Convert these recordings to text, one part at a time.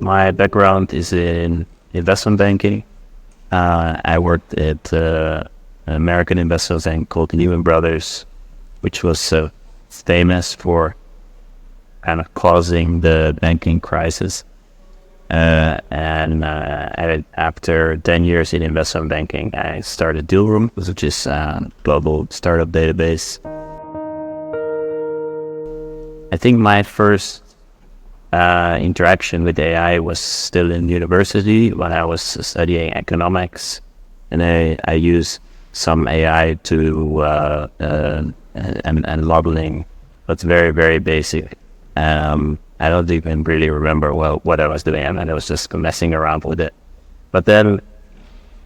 my background is in investment banking. I worked at an American investment bank called Lehman Brothers, which was famous for kind of causing the banking crisis. After 10 years in investment banking, I started Dealroom, which is a global startup database. I think my first interaction with AI was still in university when I was studying economics, and I used some AI to and modeling, but very, very basic. I don't even really remember what I was doing, and I was just messing around with it. But then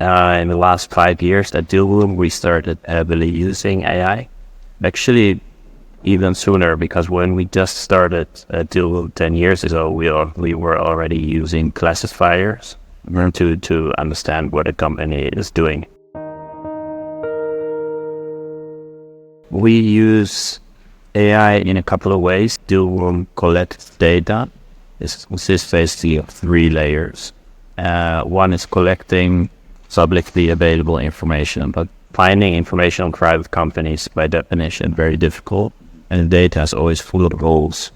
in the last 5 years at Dealroom, we started heavily using AI. Actually, even sooner, because when we just started Dealroom 10 years ago, we were already using classifiers to understand what a company is doing. We use AI in a couple of ways. Dealroom collects data. This is basically of 3 layers. One is collecting publicly available information, but finding information on private companies by definition very difficult, and the data is always full of holes.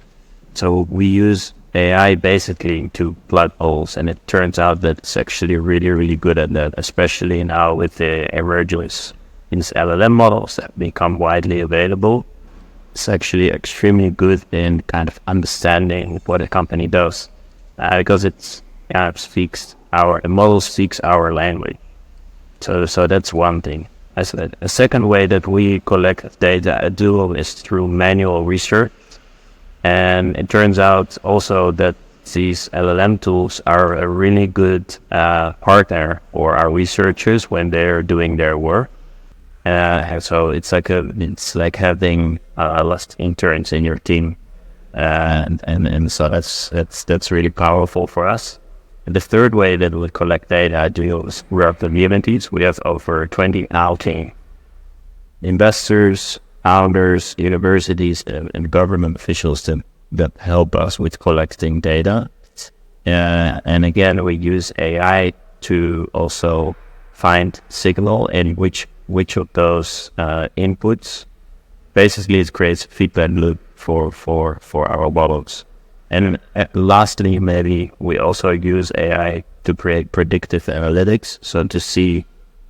So we use AI basically to plug holes, and it turns out that it's actually really, really good at that, especially now with the emergence in LLM models that become widely available. It's actually extremely good in kind of understanding what a company does, because it kind of the model speaks our language. So that's one thing. A second way that we collect data at Dealroom is through manual research. And it turns out also that these LLM tools are a really good partner for our researchers when they're doing their work. So it's like having lost interns in your team, and so that's really powerful for us. And the third way that we collect data is through our communities. We have over 20,000 investors, founders, universities, and government officials that help us with collecting data. And again, we use AI to also find signal in which of those inputs. Basically, it creates a feedback loop for our models. And lastly, maybe we also use AI to create predictive analytics, so to see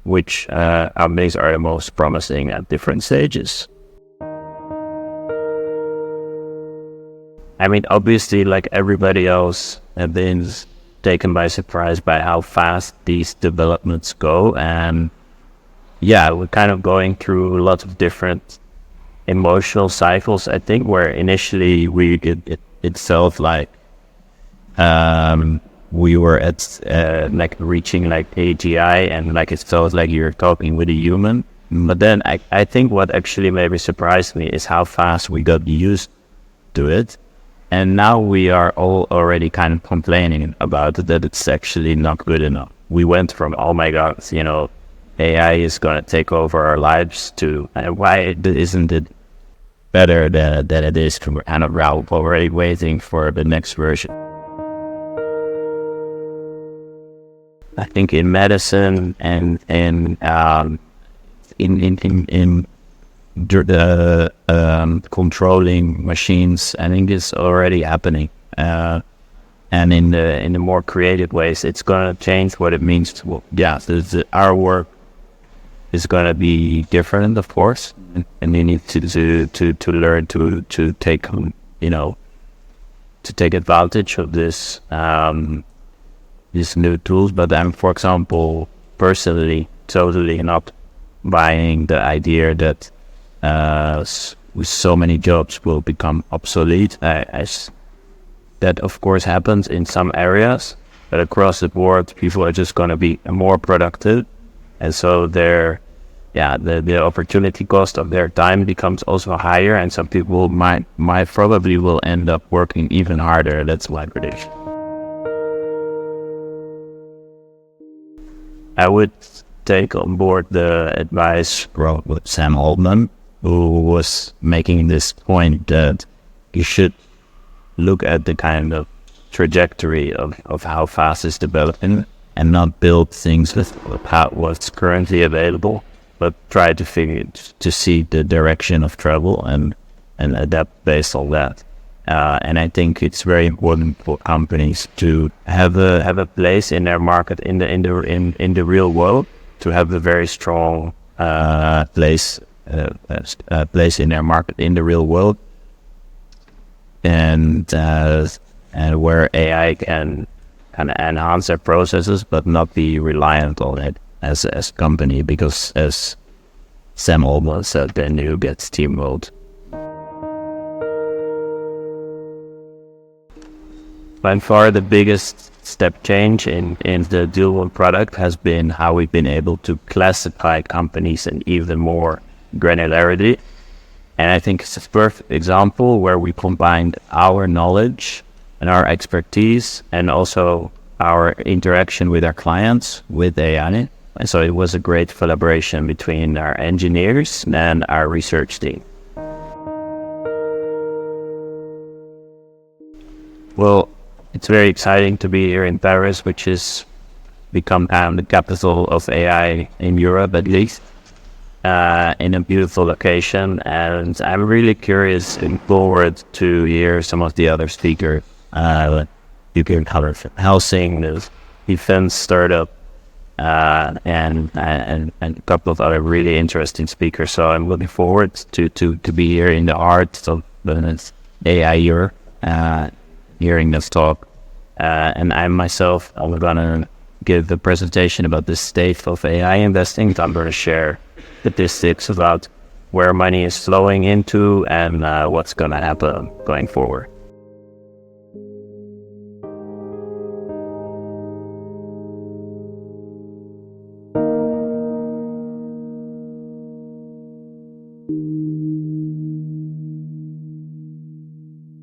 which companies are the most promising at different stages. I mean, obviously, like everybody else, I've been taken by surprise by how fast these developments go. And yeah, we're kind of going through lots of different emotional cycles, I think, where initially it felt like we were at like reaching like AGI, and like it felt like you're talking with a human. But then I think what actually maybe surprised me is how fast we got used to it. And now we are all already kind of complaining about it, that it's actually not good enough. We went from, oh my God, AI is going to take over our lives to why isn't it better than it is? We're kind of already waiting for the next version. I think in medicine and in controlling machines, I think it's already happening. And in the more creative ways, it's going to change what it means to, our work is going to be different, of course, and you need to learn to take to take advantage of this these new tools. But I'm, for example, personally totally not buying the idea that with so many jobs will become obsolete. That of course happens in some areas, but across the board, people are just going to be more productive, and so the opportunity cost of their time becomes also higher, and some people might probably will end up working even harder. That's my prediction. I would take on board the advice from Sam Altman, who was making this point that you should look at the kind of trajectory of how fast it's developing, and not build things with what's currently available, but try to see the direction of travel and adapt based on that. And I think it's very important for companies to have a place in their market in the real world, to have a very strong place in their market in the real world, and where AI can kind of enhance their processes, but not be reliant on it as a company, because as Sam almost said, then you get steamrolled. By far, the biggest step change in the Dealroom product has been how we've been able to classify companies in even more granularity. And I think it's a perfect example where we combined our knowledge and our expertise and also our interaction with our clients with AI. And so it was a great collaboration between our engineers and our research team. Well, it's very exciting to be here in Paris, which has become the capital of AI in Europe, at least, in a beautiful location. And I'm really curious and forward to hear some of the other speakers. You can cover housing, the defense startup, and a couple of other really interesting speakers. So I'm looking forward to be here in the heart of the AI year, hearing this talk. And I myself, I'm going to give the presentation about the state of AI investing. I'm going to share statistics about where money is flowing into and what's going to happen going forward.